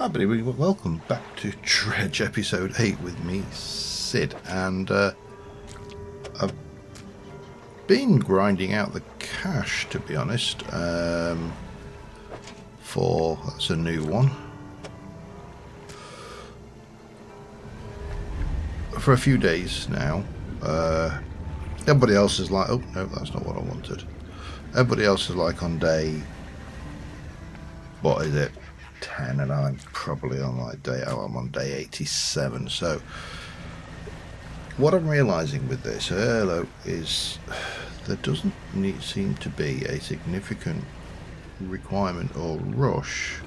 Hi everybody, welcome back to Dredge episode 8 with me, Sid, and I've been grinding out the cash, to be honest, that's a new one, for a few days now. Everybody else is like, oh no, that's not what I wanted. Everybody else is like on day, what is it, 10, and I'm probably on like I'm on day 87. So what I'm realizing with this is there doesn't seem to be a significant requirement or rush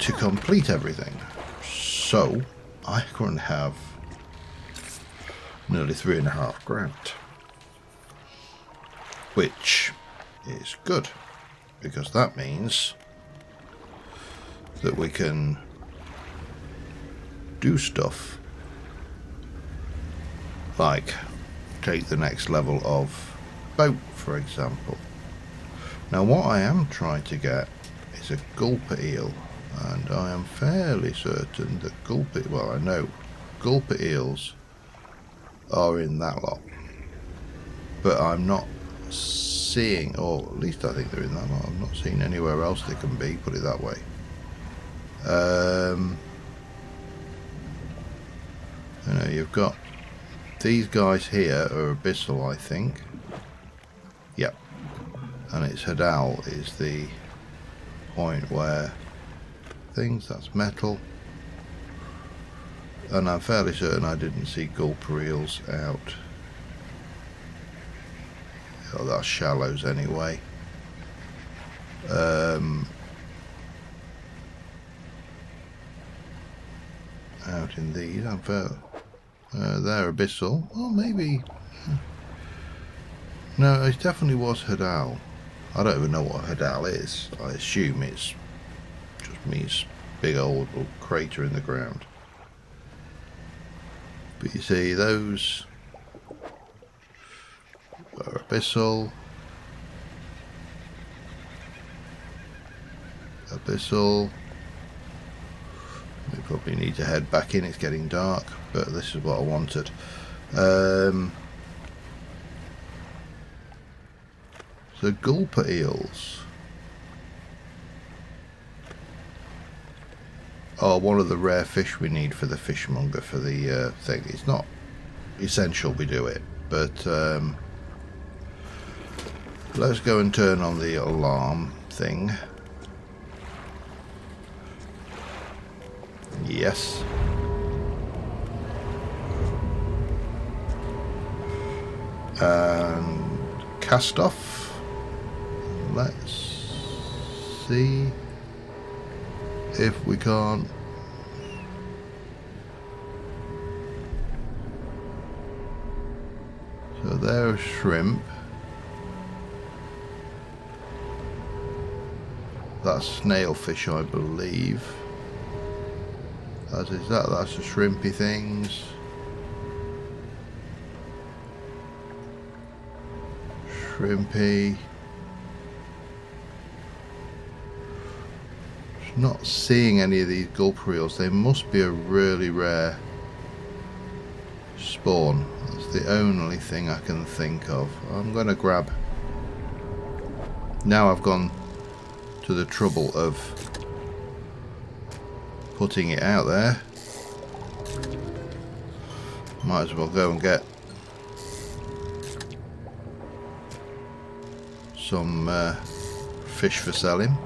to complete everything. So I currently have nearly £3,500, which is good, because that means that we can do stuff like take the next level of boat, for example. Now what I am trying to get is a gulper eel, and I am fairly certain that I know gulper eels are in that lot, but I'm not seeing, or at least I think they're in that lot. I'm not seeing anywhere else they can be, put it that way. You know, you've got these guys here are abyssal, I think. Yep. And it's Hadal is the point where that's metal. And I'm fairly certain I didn't see gulper eels out. Oh, that's shallows anyway. Out in these, I'm fair. They're abyssal. Well, maybe. No, it definitely was Hadal. I don't even know what Hadal is. I assume it's just means big old crater in the ground. But you see, those are abyssal. We probably need to head back in, it's getting dark, but this is what I wanted. So gulper eels are one of the rare fish we need for the fishmonger for the thing. It's not essential we do it, but let's go and turn on the alarm thing. Yes. And cast off. Let's see if we can't. So there's shrimp. That's snailfish, I believe. As is that. That's the shrimpy things. Shrimpy. Not seeing any of these gulper eels. They must be a really rare spawn. That's the only thing I can think of. I'm going to grab. Now I've gone to the trouble of putting it out there. Might as well go and get some fish for selling.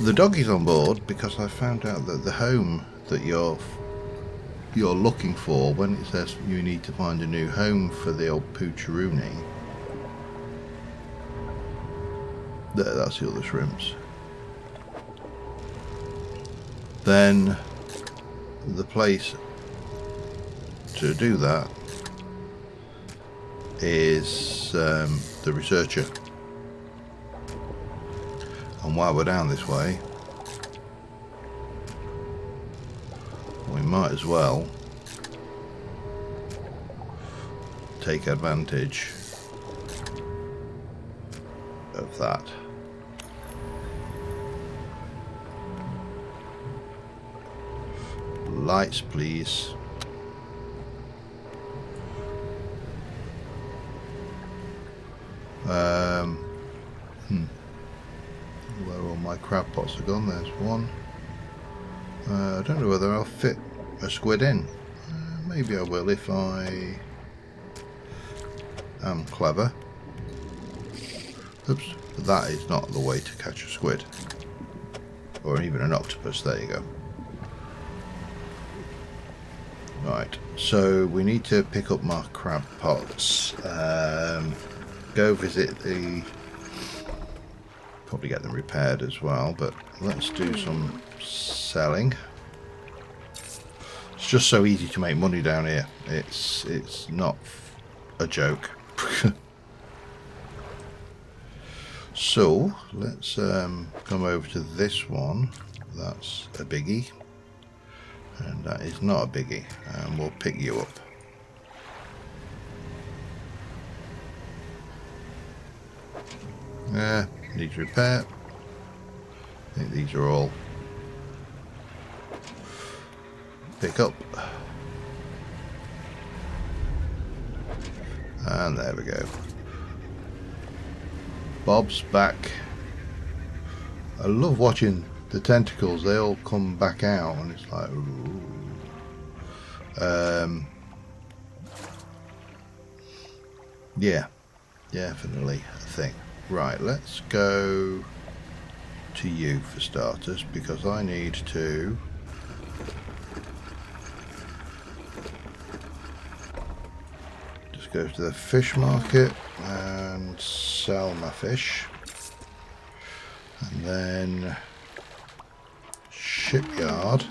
The doggy's on board because I found out that the home that you're looking for, when it says you need to find a new home for the old poocheroonie, that's the other shrimps. Then the place to do that is the researcher. And while we're down this way, we might as well take advantage of that. Lights, please. Where all my crab pots are gone? There's one. I don't know whether I'll fit a squid in. Maybe I will if I am clever. Oops, but that is not the way to catch a squid. Or even an octopus, there you go. Right, so we need to pick up my crab pots. Go visit the... Probably get them repaired as well, but let's do some selling. It's just so easy to make money down here. It's not a joke. So let's come over to this one. That's a biggie, and that is not a biggie, and we'll pick you up. Needs repair. I think these are all pick up, and there we go. Bob's back. I love watching the tentacles, they all come back out and it's like ooh. Yeah, definitely a thing. Right, let's go to you for starters, because I need to just go to the fish market and sell my fish, and then shipyard,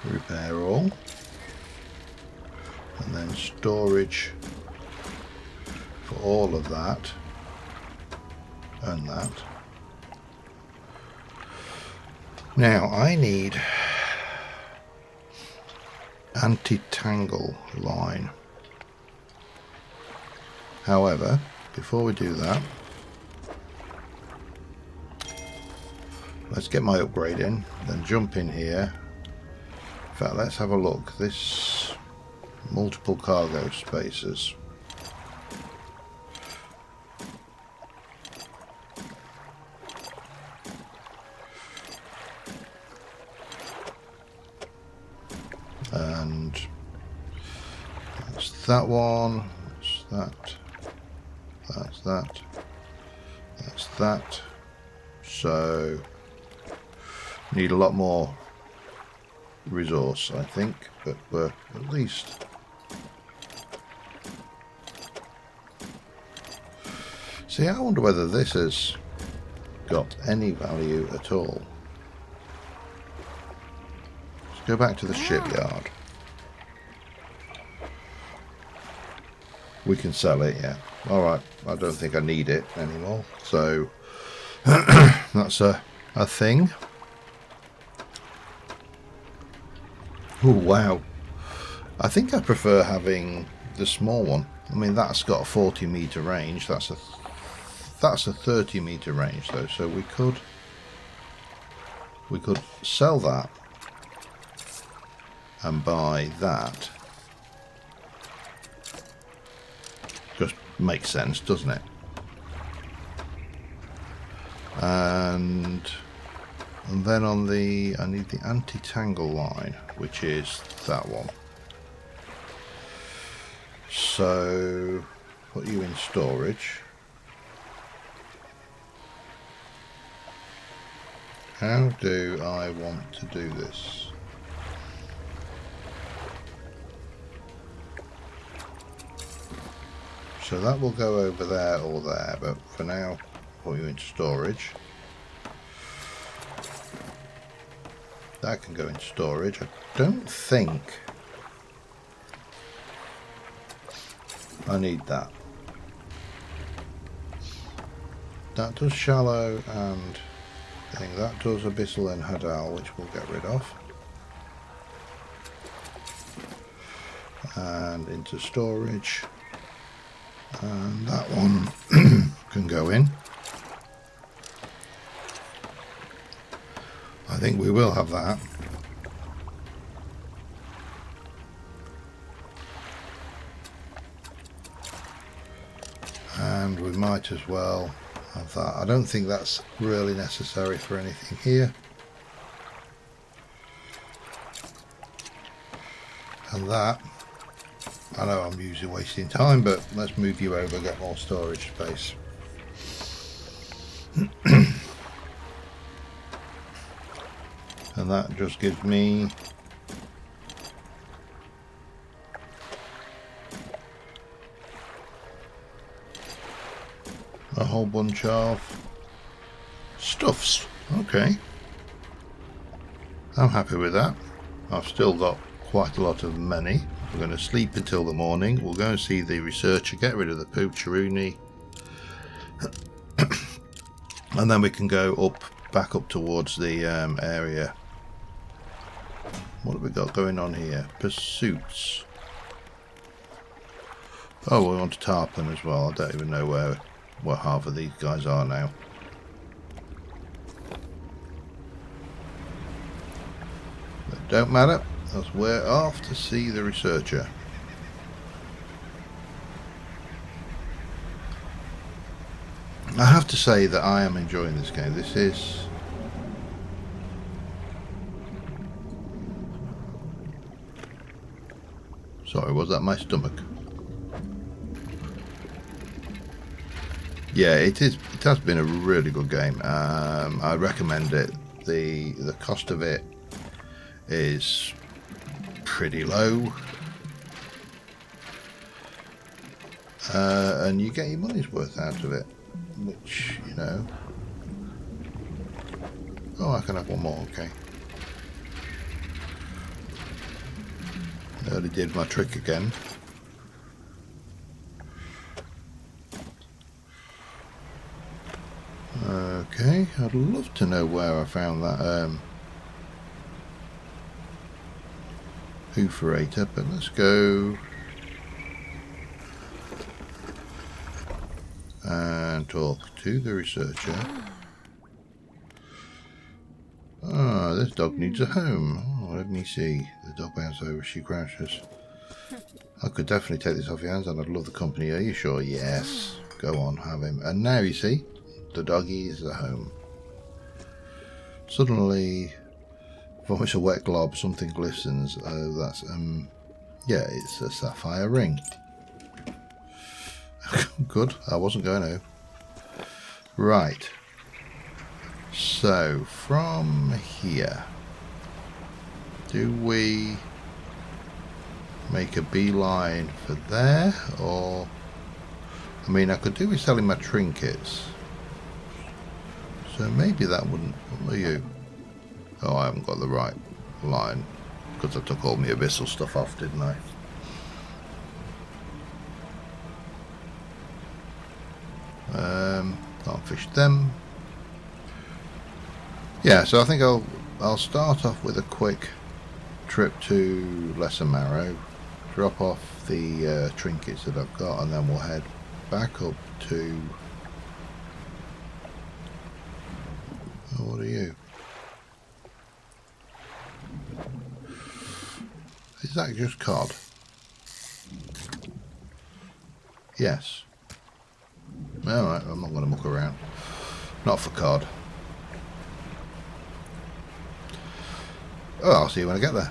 repair all, and then storage for all of that and that. Now I need anti-tangle line. However, before we do that, let's get my upgrade in, then jump in here. In fact, let's have a look. This multiple cargo spaces. And that's that one, that's that, that's that, that's that. So need a lot more resource, I think, but we're at least see. I wonder whether this has got any value at all. Let's go back to the shipyard. We can sell it, yeah. Alright, I don't think I need it anymore, so that's a thing. Oh wow, I think I prefer having the small one. I mean, that's got a 40-meter range. That's a 30-meter range though, so we could sell that and buy that. Just makes sense, doesn't it? And then on the, I need the anti-tangle line, which is that one. So put you in storage. How do I want to do this? So that will go over there or there, but for now, put you into storage. That can go in storage. I don't think I need that. That does shallow and thing. That does abyssal and hadal, which we'll get rid of. And into storage. And that one can go in. I think we will have that. And we might as well have that. I don't think that's really necessary for anything here. And that, I know I'm usually wasting time, but let's move you over, get more storage space. And that just gives me a whole bunch of stuffs. Okay, I'm happy with that. I've still got quite a lot of money. We're going to sleep until the morning. We'll go and see the researcher, get rid of the poocheroonie, and then we can go up, back up towards the area. What have we got going on here? Pursuits. Oh, we want to tarpon as well. I don't even know where half of these guys are now. But don't matter, as we're off to see the researcher. I have to say that I am enjoying this game. This is... Sorry, was that my stomach? Yeah, it is. It has been a really good game. I recommend it. The cost of it is pretty low, and you get your money's worth out of it. Which, you know. Oh, I can have one more. Okay. Nearly did my trick again. Okay, I'd love to know where I found that hooferator, but let's go and talk to the researcher. Ah, this dog needs a home. Oh, let me see. The dog bounces over, she crouches. I could definitely take this off your hands and I'd love the company. Are you sure? Yes. Go on, have him. And now you see, the doggy is at home. Suddenly, vomits a wet glob, something glistens. Oh, that's, yeah, it's a sapphire ring. Good, I wasn't going to. Right. So, from here, do we make a beeline for there, or... I mean, I could do with selling my trinkets. So maybe that wouldn't... What are you? Oh, I haven't got the right line, because I took all my abyssal stuff off, didn't I? Can't fish them. Yeah, so I think I'll start off with a quick trip to Lesser Marrow, drop off the trinkets that I've got, and then we'll head back up to... Oh, what are you? Is that just cod? Yes. Alright, I'm not going to muck around. Not for cod. Oh, I'll see you when I get there.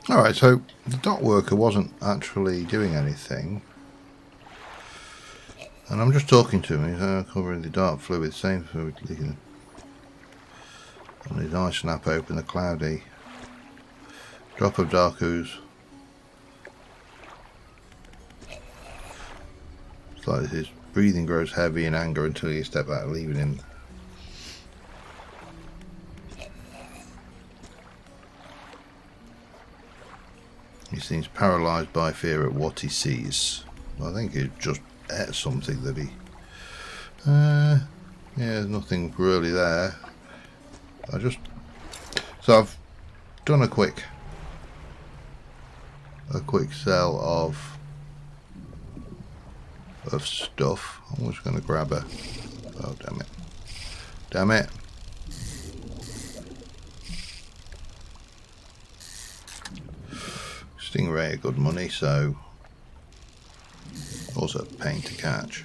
Alright, so the dock worker wasn't actually doing anything. And I'm just talking to him. He's covering the dark fluid, same fluid leaking. And his eyes snap open, the cloudy. Drop of dark ooze. It's like his breathing grows heavy in anger until you step back, leaving him. He seems paralysed by fear at what he sees. I think he just ate something that he... yeah, there's nothing really there. So I've done a quick sell of of stuff. I'm just going to grab a... Oh, damn it. Damn it. Stingray are good money, so... Also a pain to catch.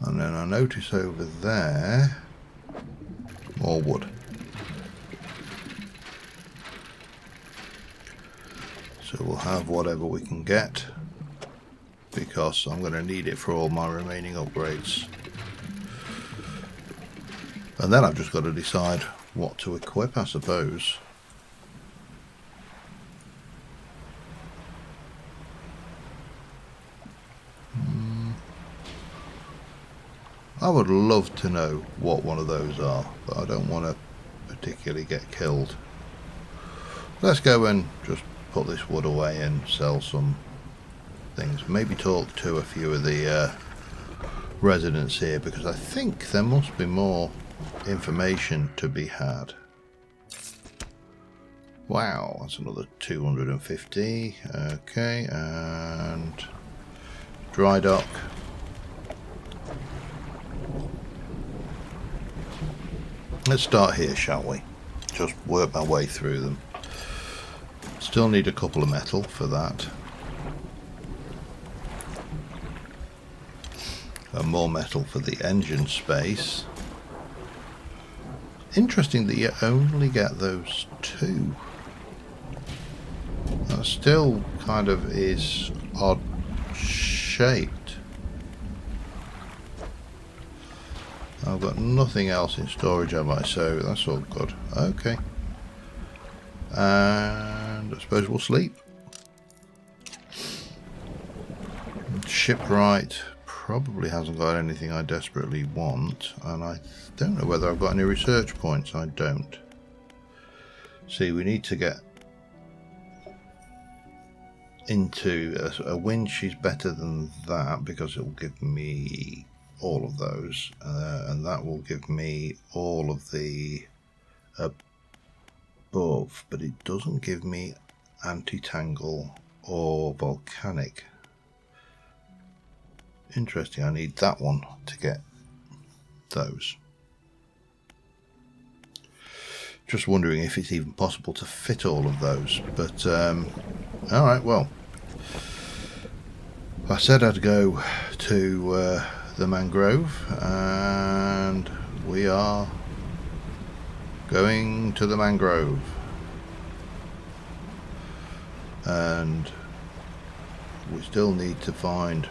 And then I notice over there... more wood. So we'll have whatever we can get, because I'm going to need it for all my remaining upgrades. And then I've just got to decide what to equip, I suppose. I would love to know what one of those are, but I don't want to particularly get killed. Let's go and just put this wood away and sell some things. Maybe talk to a few of the residents here, because I think there must be more information to be had. Wow, that's another 250. Okay, and dry dock. Let's start here, shall we? Just work my way through them. Still need a couple of metal for that. And more metal for the engine space. Interesting that you only get those two. That still kind of is odd shaped. I've got nothing else in storage, have I? So that's all good. Okay. And I suppose we'll sleep. Shipwright probably hasn't got anything I desperately want, and I don't know whether I've got any research points. I don't. See, we need to get into a winch is better than that, because it will give me all of those, and that will give me all of the above, but it doesn't give me anti-tangle or volcanic. Interesting, I need that one to get those. Just wondering if it's even possible to fit all of those, but alright, well, I said I'd go to the mangrove, and we are going to the mangrove. And we still need to find,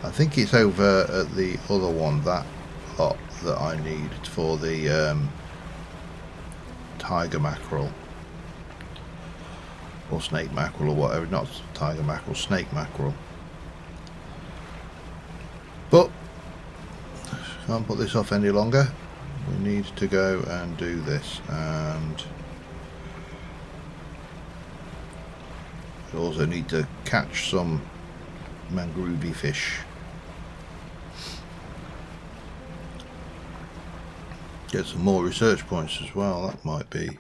I think it's over at the other one, that lot that I need for the tiger mackerel or snake mackerel or whatever. Not tiger mackerel, snake mackerel. But can't put this off any longer. We need to go and do this, and we also need to catch some mangroovy fish. Get some more research points as well, that might be.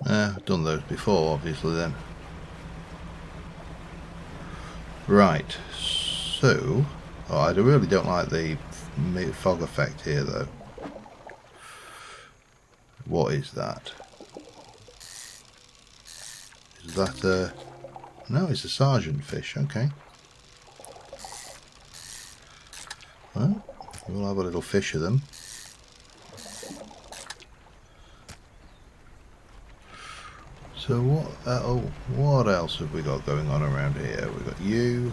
I've done those before, obviously, then. Right, so... Oh, I really don't like the fog effect here, though. What is that? Is that a... No, it's a sergeant fish, okay. Well, we'll have a little fish of them. So what else have we got going on around here? We've got you.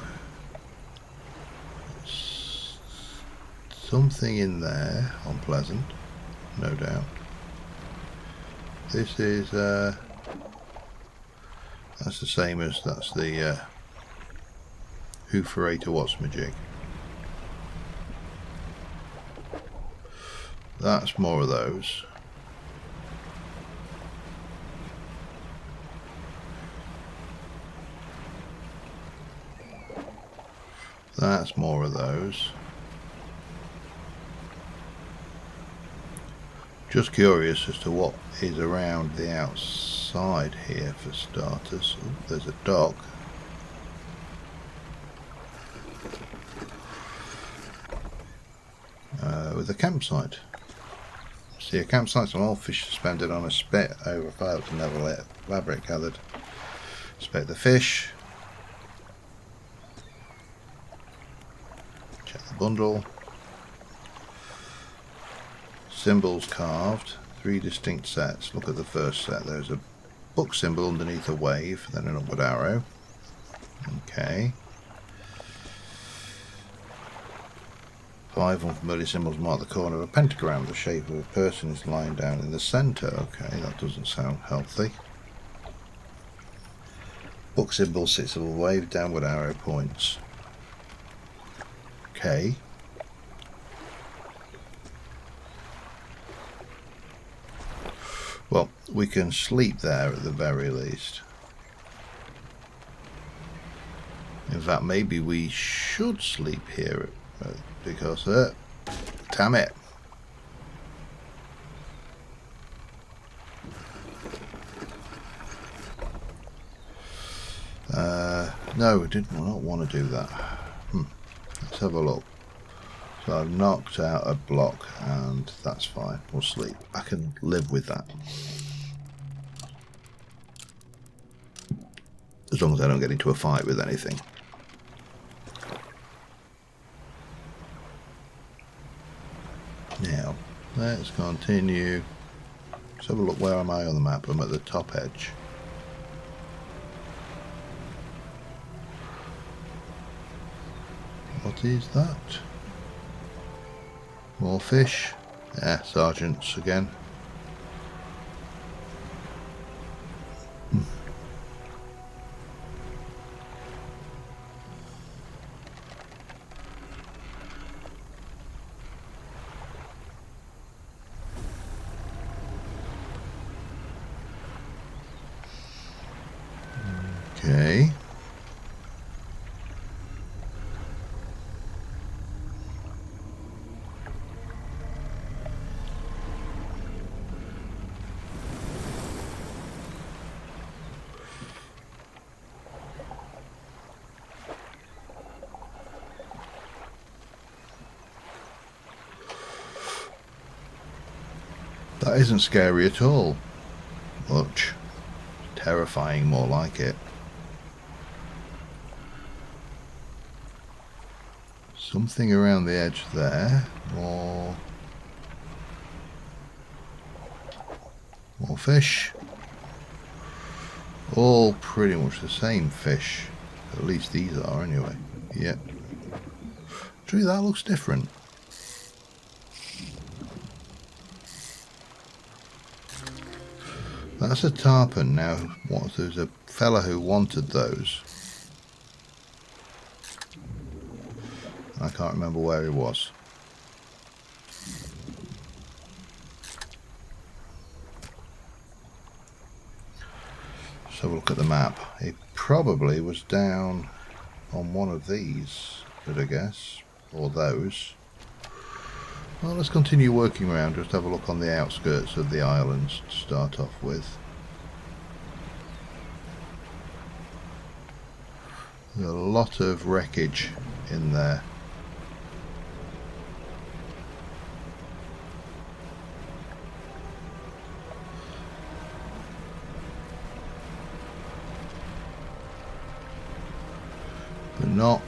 Something in there, unpleasant, no doubt. This is, that's the same as, that's the Hooferator Whatsmajig. That's more of those. That's more of those. Just curious as to what is around the outside here for starters. Ooh, there's a dock. With a campsite. See, a campsite, some old fish suspended on a spit over failed to never let fabric gathered. Inspect the fish. Check the bundle. Symbols carved. 3 distinct sets. Look at the first set. There's a book symbol underneath a wave, then an upward arrow. Okay. 5 unfamiliar symbols mark the corner of a pentagram. The shape of a person is lying down in the centre. Okay, that doesn't sound healthy. Book symbol sits of a wave, downward arrow points. Okay. Well, we can sleep there at the very least. In fact, maybe we should sleep here because, damn it. No, we did not want to do that. Let's have a look. So I've knocked out a block and that's fine. We'll sleep. I can live with that. As long as I don't get into a fight with anything. Now, let's continue. Let's have a look. Where am I on the map? I'm at the top edge. What is that? More fish. Yeah, sergeants again. Okay. That isn't scary at all. Much. Terrifying, more like it. Something around the edge there. More fish. All pretty much the same fish. At least these are anyway. Yep. True, that looks different. That's a tarpon now. What? There's a fella who wanted those. I can't remember where he was. Let's have a look at the map. He probably was down on one of these, could I guess, or those. Well, let's continue working around. Just have a look on the outskirts of the islands to start off with. There's a lot of wreckage in there. But not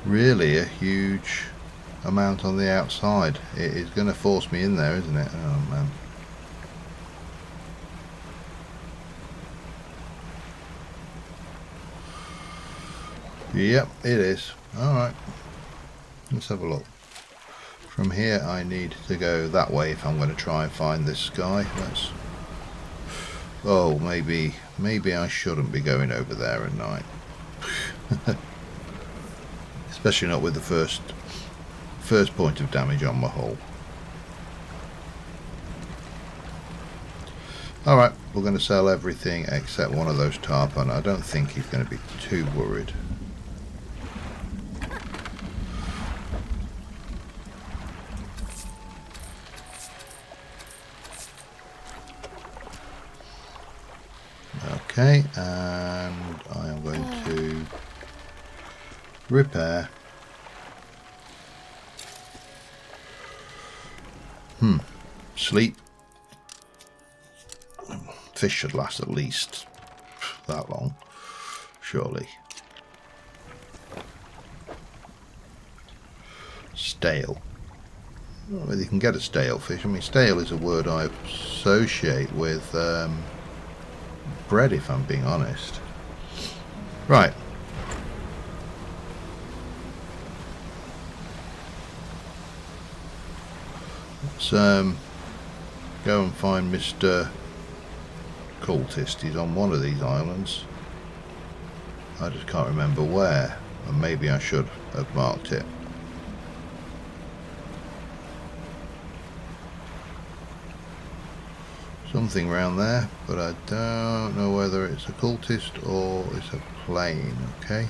really a huge amount on the outside. It is going to force me in there, isn't it? Oh man. Yep, it is. Alright. Let's have a look. From here I need to go that way if I'm going to try and find this guy. Let's... Oh, maybe I shouldn't be going over there at night. Especially not with the first point of damage on my hull. Alright, we're going to sell everything except one of those tarpon. I don't think he's going to be too worried. Okay, and I am going to repair. Sleep. Fish should last at least that long, surely. Stale. I don't know whether you can get a stale fish. I mean, stale is a word I associate with bread, if I'm being honest. Right. Let's go and find Mr. Cultist. He's on one of these islands. I just can't remember where, and maybe I should have marked it. Something around there, but I don't know whether it's a cultist or it's a plane. Okay.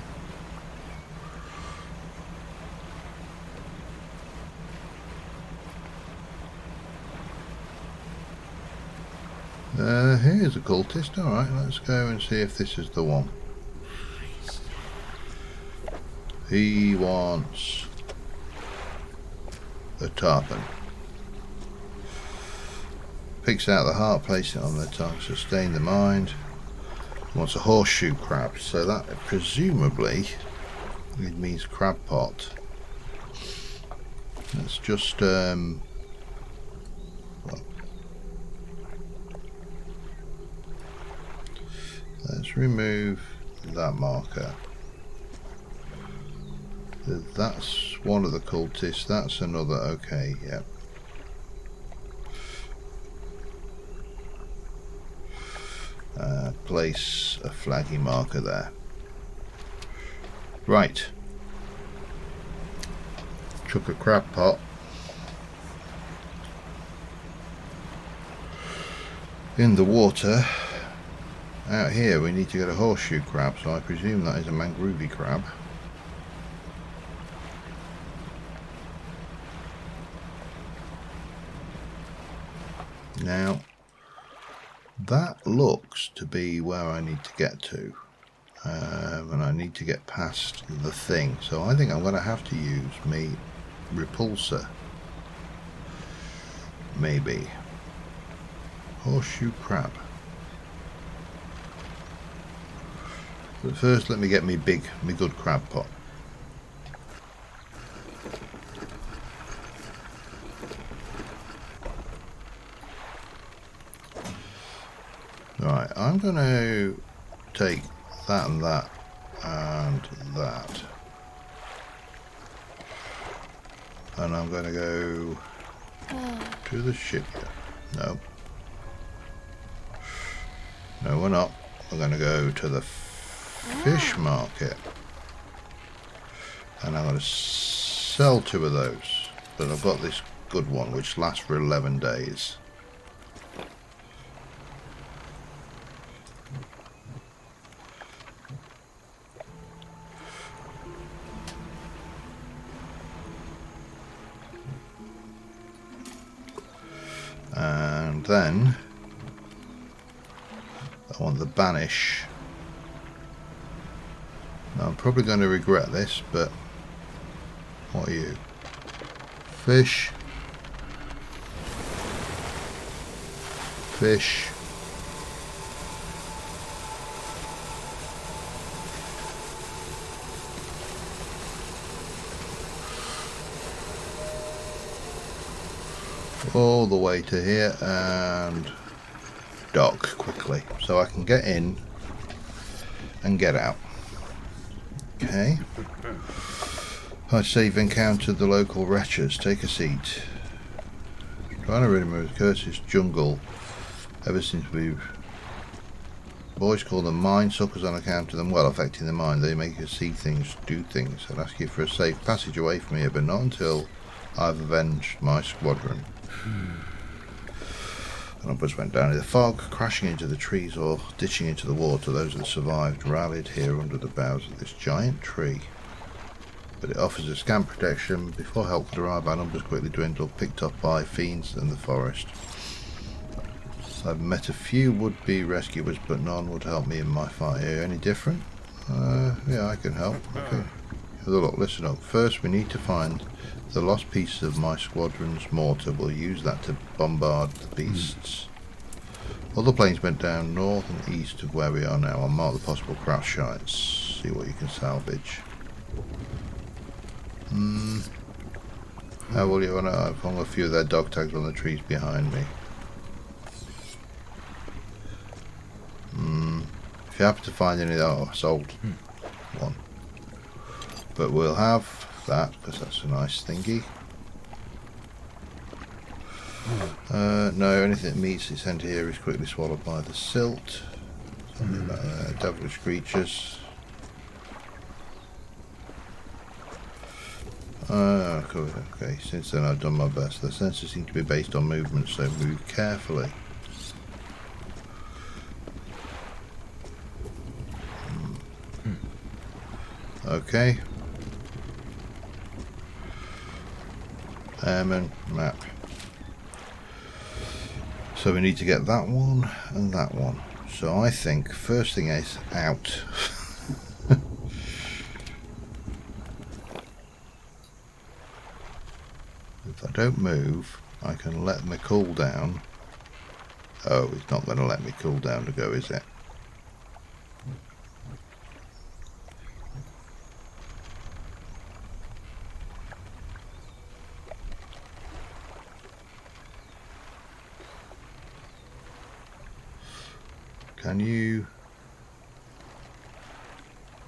Here's a cultist. Alright, let's go and see if this is the one. He wants a tarpon. Picks out the heart, place it on the tongue, sustain the mind. He wants a horseshoe crab, so that presumably it means crab pot. Let's just let's remove that marker. That's one of the cultists, that's another. Okay, yep. Place a flaggy marker there. Right. Chuck a crab pot. In the water. Out here we need to get a horseshoe crab, so I presume that is a mangroovy crab. Now that looks to be where I need to get to, and I need to get past the thing, so I think I'm going to have to use my repulsor. Maybe. Horseshoe crab. But first let me get me good crab pot. Right, I'm going to take that and that and that, and I'm going to go to the shipyard. No, we're not. We're going to go to the fish market, and I'm going to sell 2 of those, but I've got this good one which lasts for 11 days. And then I want the banish. Now, I'm probably going to regret this, but what are you? Fish. Fish. All the way to here and dock quickly so I can get in and get out. Okay. I say you've encountered the local wretches. Take a seat. Trying to remove Curtis jungle ever since we've boys call them mind suckers on account of them well affecting the mind. They make you see things, do things. I'd ask you for a safe passage away from here, but not until I've avenged my squadron. Numbers went down in the fog, crashing into the trees or ditching into the water. Those that survived rallied here under the boughs of this giant tree. But it offers a scant protection. Before help could arrive, our numbers quickly dwindled, picked up by fiends in the forest. I've met a few would-be rescuers, but none would help me in my fight here. Any different? Yeah, I can help. Okay. Look, listen up. First, we need to find the lost pieces of my squadron's mortar. We'll use that to bombard the beasts. Other planes went down north and east of where we are now. I'll mark the possible crash sites. See what you can salvage. How will you? I've hung a few of their dog tags on the trees behind me. If you happen to find any, I sold one. But we'll have that because that's a nice thingy. No, anything that meets its end here is quickly swallowed by the silt. Something about devilish creatures. Cool. Okay, since then I've done my best. The sensors seem to be based on movement, so move carefully. Okay. And map. So we need to get that one and that one. So I think first thing is out. If I don't move, I can let my cooldown. Oh, it's not going to let me cool down to go, is it?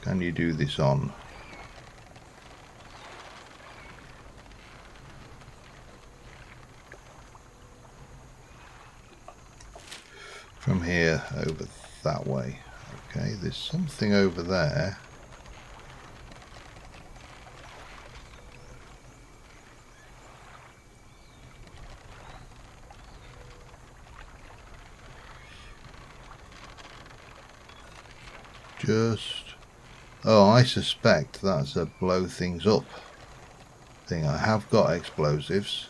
Can you do this on? From here over that way. Okay, there's something over there. Oh, I suspect that's a blow things up thing. I have got explosives,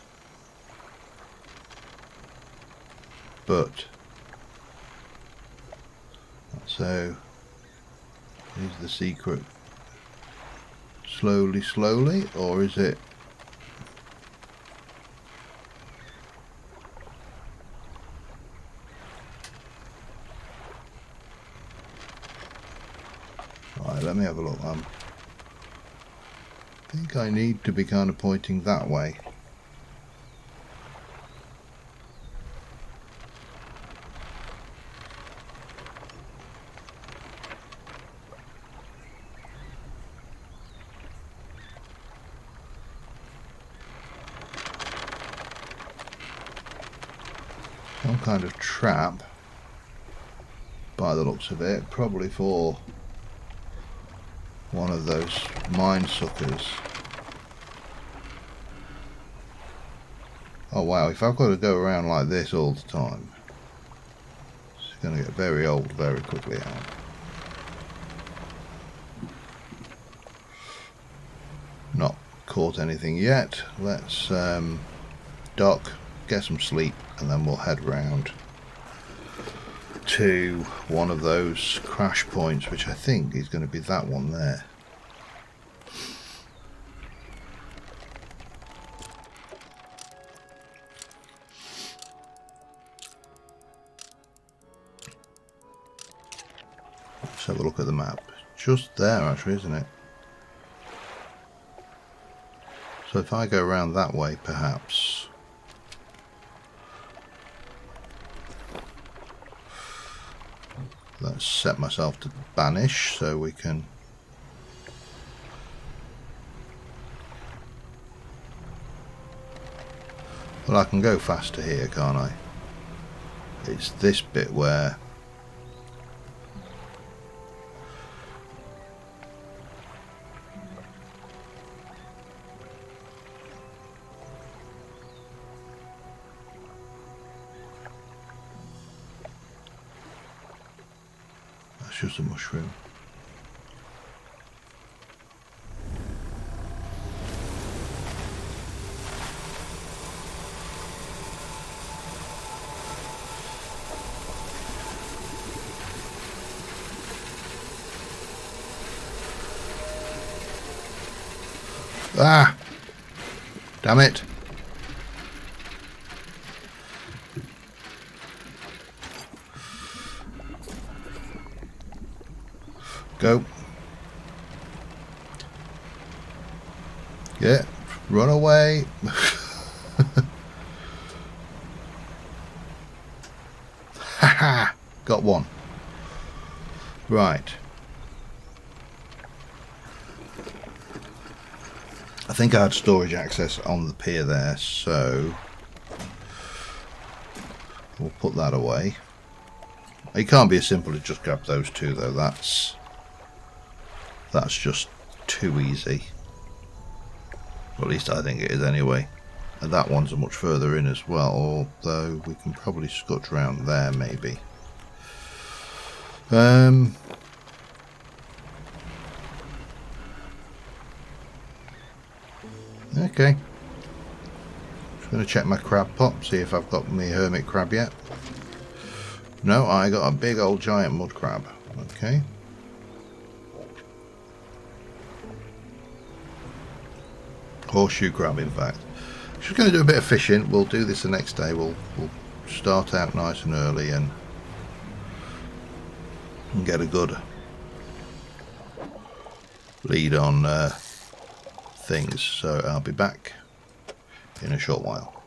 but so is the secret slowly, or is it? Right, let me have a look. I think I need to be kind of pointing that way. Some kind of trap by the looks of it, probably for one of those mine suckers. Oh wow, if I've got to go around like this all the time, it's going to get very old very quickly out. Not caught anything yet. Let's dock, get some sleep, and then we'll head round to one of those crash points, which I think is going to be that one there. Let's have a look at the map. Just there actually, isn't it? So if I go around that way, perhaps. Let's set myself to banish so we can. Well, I can go faster here, can't I? It's this bit where it's just a mushroom. Ah! Damn it! Go. Yeah, run away. Haha! Got one. Right. I think I had storage access on the pier there, so we'll put that away. It can't be as simple as just grab those two though. That's just too easy. Or at least I think it is anyway. And that one's much further in as well, although we can probably scutch around there maybe. Okay. Just going to check my crab pot, see if I've got my hermit crab yet. No, I got a big old giant mud crab. Okay. Horseshoe crab, in fact. Just going to do a bit of fishing. We'll do this the next day. We'll start out nice and early and get a good lead on things. So I'll be back in a short while.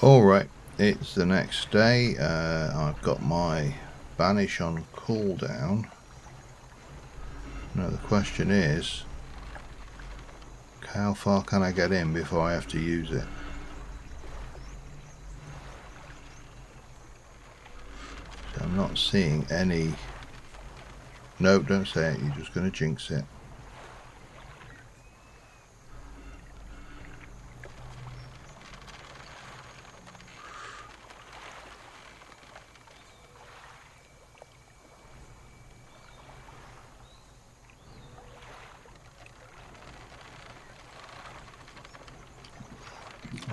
Alright, it's the next day. I've got my banish on cooldown. Now the question is, how far can I get in before I have to use it? So I'm not seeing any. Nope, don't say it, you're just going to jinx it.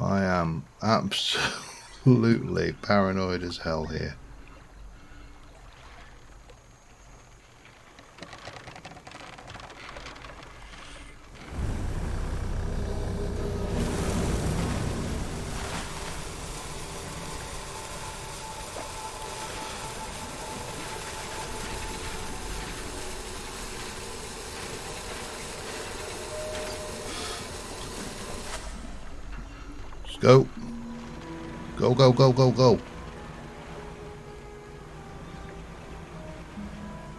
I am absolutely paranoid as hell here. Go. Go, go, go, go, go.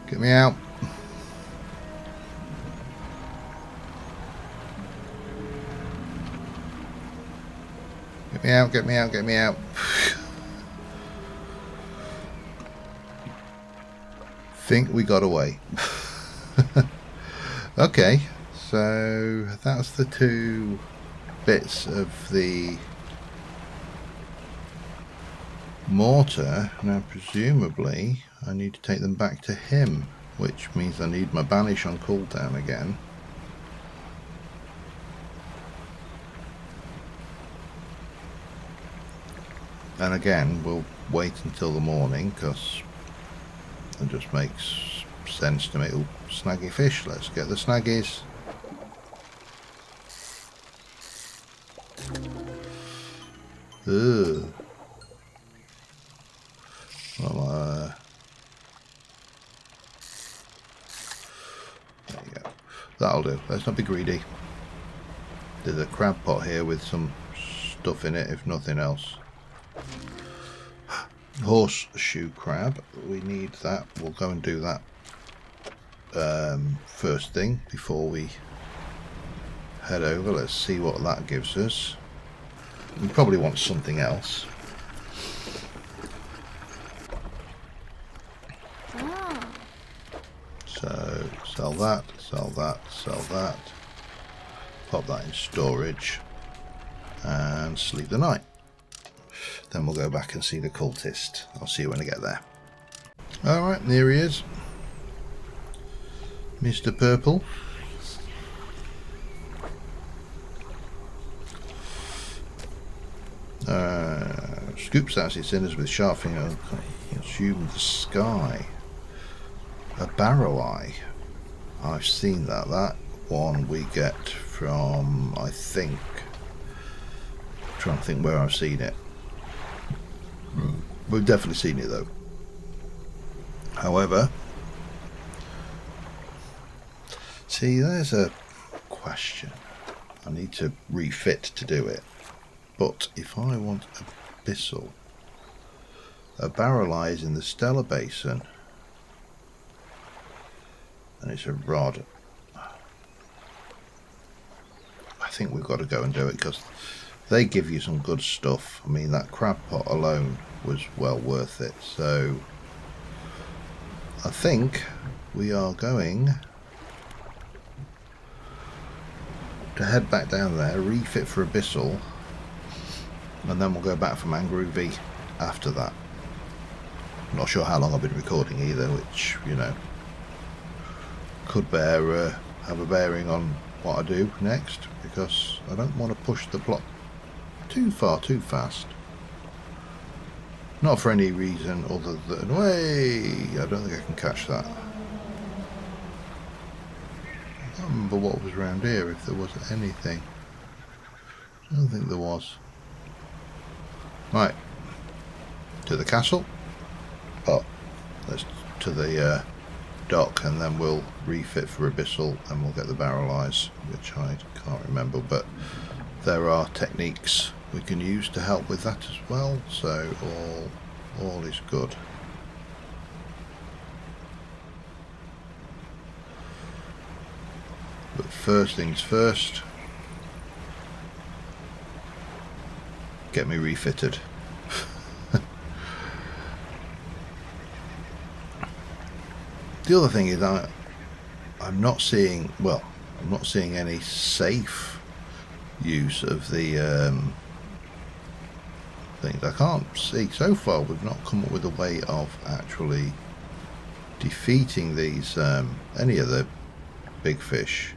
Get me out. Get me out, get me out, get me out. Think we got away. Okay, so that's the two bits of the mortar. Now presumably I need to take them back to him, which means I need my banish on cooldown again. And again we'll wait until the morning because it just makes sense to me. Ooh, snaggy fish, let's get the snaggies. Ugh. Well, there you go. That'll do. Let's not be greedy. There's a crab pot here with some stuff in it, if nothing else. Horseshoe crab. We need that. We'll go and do that first thing before we head over. Let's see what that gives us. We probably want something else. So sell that, sell that, sell that. Pop that in storage and sleep the night. Then we'll go back and see the cultist. I'll see you when I get there. Alright, there he is. Mr. Purple. Scoops out its innards with sharp finger. Consume the sky. A barrow eye. I've seen that. That one we get from, I think. I'm trying to think where I've seen it. We've definitely seen it though. However, see, there's a question. I need to refit to do it. But if I want abyssal, a barrow lies in the Stellar Basin, and it's a rod. I think we've got to go and do it because they give you some good stuff. I mean, that crab pot alone was well worth it. So I think we are going to head back down there, refit for abyssal, and then we'll go back for Mangrove after that. I'm not sure how long I've been recording either, which, you know, could have a bearing on what I do next, because I don't want to push the plot too far too fast. Not for any reason other than, I don't think I can catch that. I can't remember what was around here, if there was anything. I don't think there was. Right, to the castle. Oh, let's to the dock, and then we'll refit for abyssal, and we'll get the barrel eyes, which I can't remember, but there are techniques we can use to help with that as well, so all is good. But first things first, get me refitted. The other thing is I'm not seeing, well, I'm not seeing any safe use of the things. I can't see, so far we've not come up with a way of actually defeating these, any of the big fish.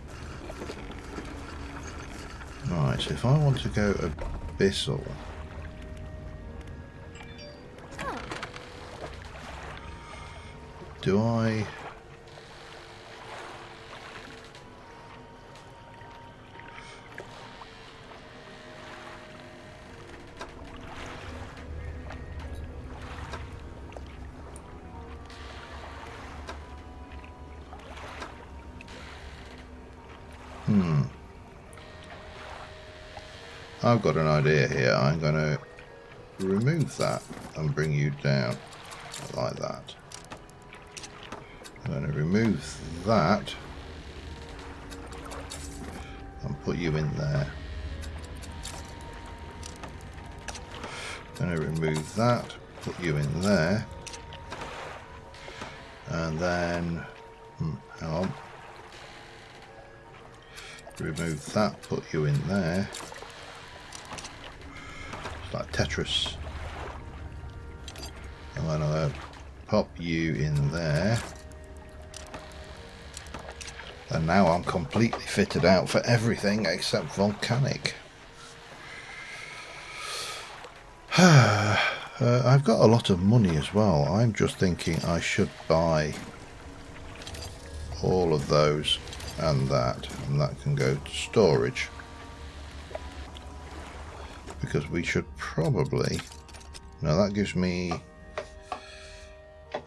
Right, so if I want to go abyssal, do I... I've got an idea here. I'm going to remove that and bring you down like that. I'm going to remove that and put you in there. I'm going to remove that, put you in there, and then hang on. Remove that, put you in there. It's like Tetris. And then I'll pop you in there. And now I'm completely fitted out for everything except volcanic. I've got a lot of money as well. I'm just thinking I should buy all of those and that can go to storage, because we should probably, now that gives me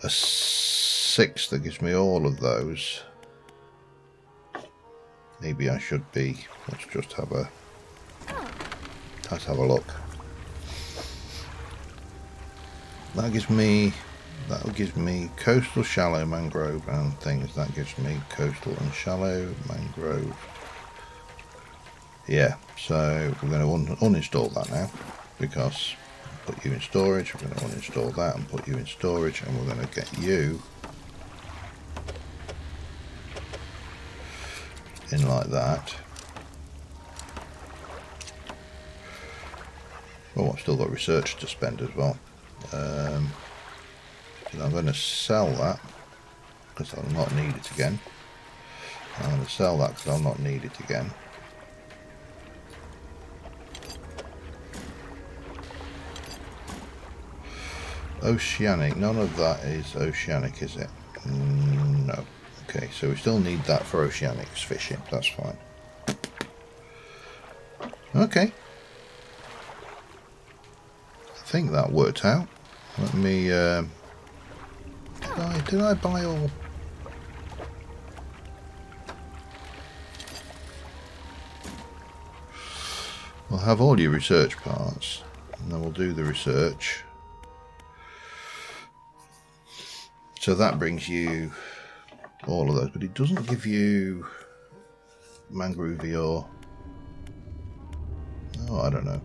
a 6, that gives me all of those. Maybe I should be, let's have a look. That gives me coastal, shallow, mangrove and things. That gives me coastal and shallow, mangrove. Yeah, so we're going to uninstall that now, because put you in storage. We're going to uninstall that and put you in storage, and we're going to get you in like that. Oh, I've still got research to spend as well. I'm going to sell that because I'll not need it again. I'm going to sell that because I'll not need it again. Oceanic, none of that is oceanic, is it? No. Okay, so we still need that for oceanics fishing, that's fine. Okay. I think that worked out. Let me, did I buy all? We'll have all your research parts, and then we'll do the research. So that brings you all of those, but it doesn't give you mangrove or... oh, I don't know.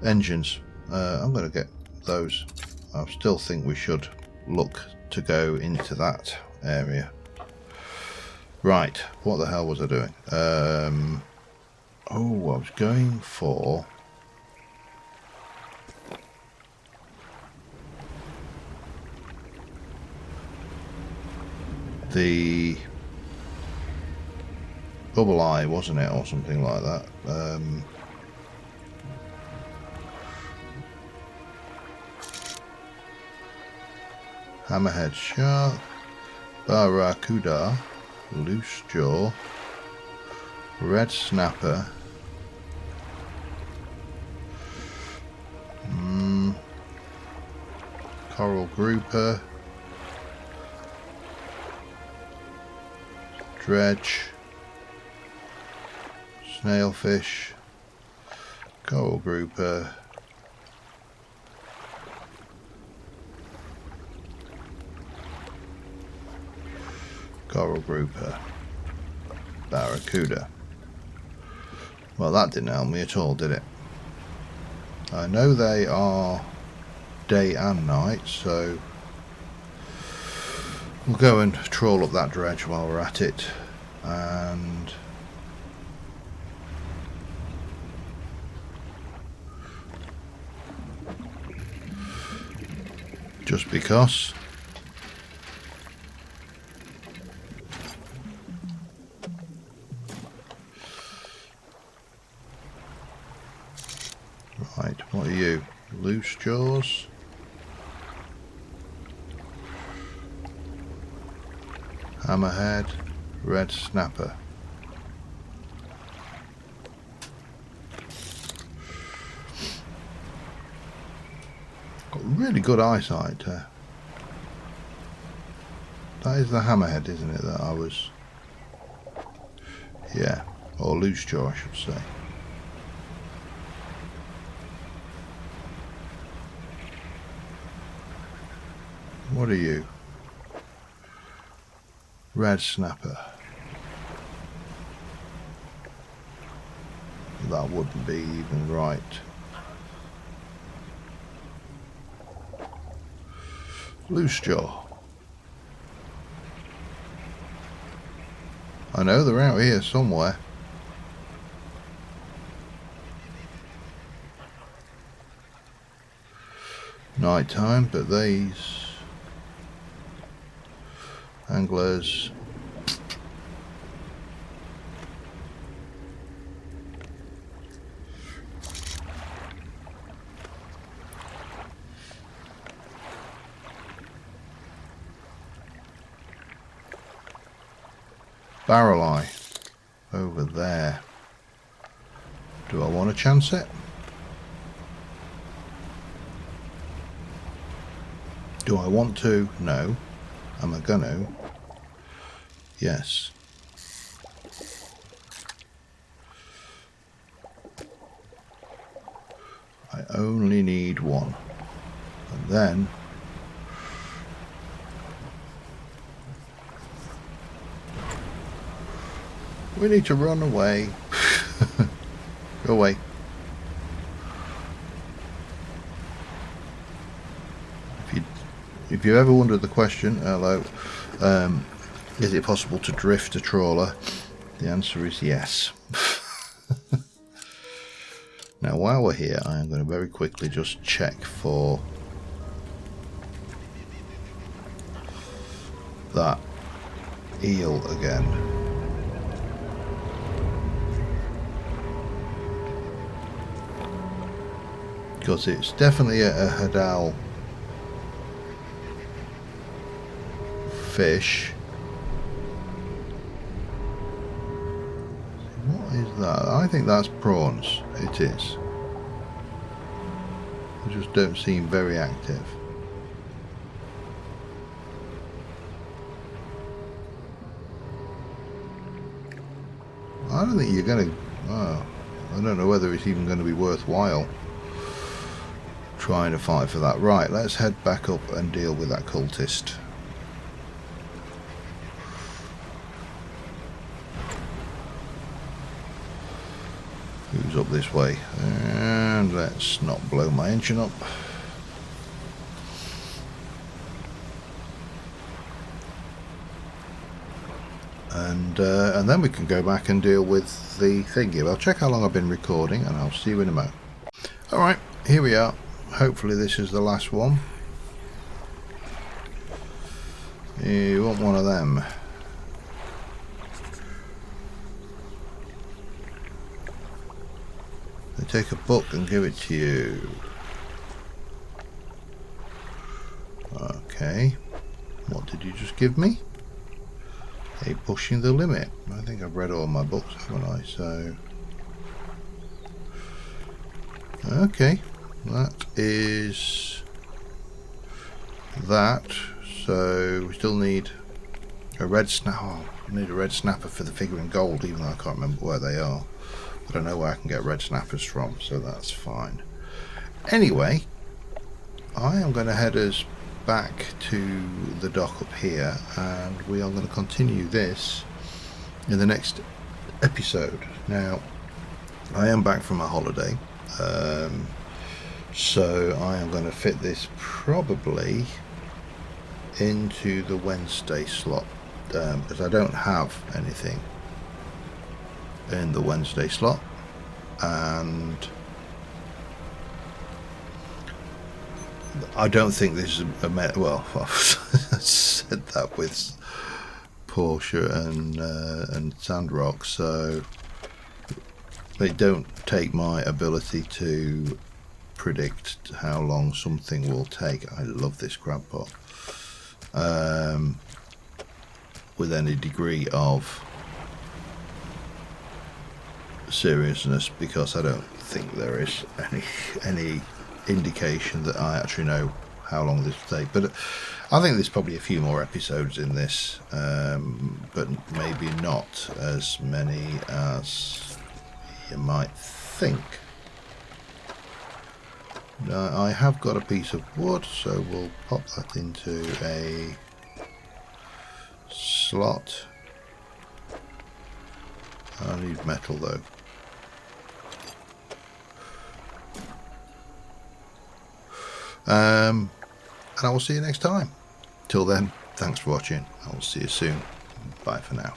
Engines. I'm going to get those. I still think we should look to go into that area. Right, what the hell was I doing? Oh, I was going for... the bubble eye, wasn't it, or something like that. Hammerhead shark, barracuda, loose jaw, red snapper, coral grouper, dredge, snailfish, coral grouper, coral grouper, barracuda. Well, that didn't help me at all, did it? I know they are day and night, so we'll go and trawl up that dredge while we're at it, and just because. Right, what are you? Loose jaws? Hammerhead, red snapper. Got really good eyesight. That is the hammerhead, isn't it, that I was... yeah, or loose jaw, I should say. What are you? Red snapper. That wouldn't be even right. Loose jaw. I know they're out here somewhere. Night time, but these anglers barrel eye over there. Do I want to chance it? Do I want to? No. Am I gonna? Yes. I only need one. And then we need to run away. Go away. If you ever wondered the question, hello, is it possible to drift a trawler? The answer is yes. Now, while we're here, I am going to very quickly just check for that eel again. because it's definitely a Hadal fish. What is that? I think that's prawns. It is. They just don't seem very active. I don't think you're going to... Oh, I don't know whether it's even going to be worthwhile trying to fight for that. Right, let's head back up and deal with that cultist. Who's up this way? And let's not blow my engine up. And then we can go back and deal with the thingy. I'll check how long I've been recording and I'll see you in a moment. Alright, here we are. Hopefully this is the last one. You want one of them? They take a book and give it to you. Okay. What did you just give me? A pushing the limit. I think I've read all my books, haven't I? So, okay, that is that. So we still need a red snap. Oh, I need a red snapper for the figure in gold, even though I can't remember where they are. But I know where I can get red snappers from, so that's fine. Anyway, I am going to head us back to the dock up here, and we are going to continue this in the next episode. Now, I am back from a holiday, so I am going to fit this probably into the Wednesday slot, because I don't have anything in the Wednesday slot, and I don't think this is a well, I've said that with Porsche and Sandrock, so they don't take my ability to predict how long something will take. I love this crab pot with any degree of seriousness, because I don't think there is any indication that I actually know how long this will take. But I think there's probably a few more episodes in this, but maybe not as many as you might think. Now, I have got a piece of wood, so we'll pop that into a slot. I need metal though. And I will see you next time. Till then, thanks for watching. I will see you soon. Bye for now.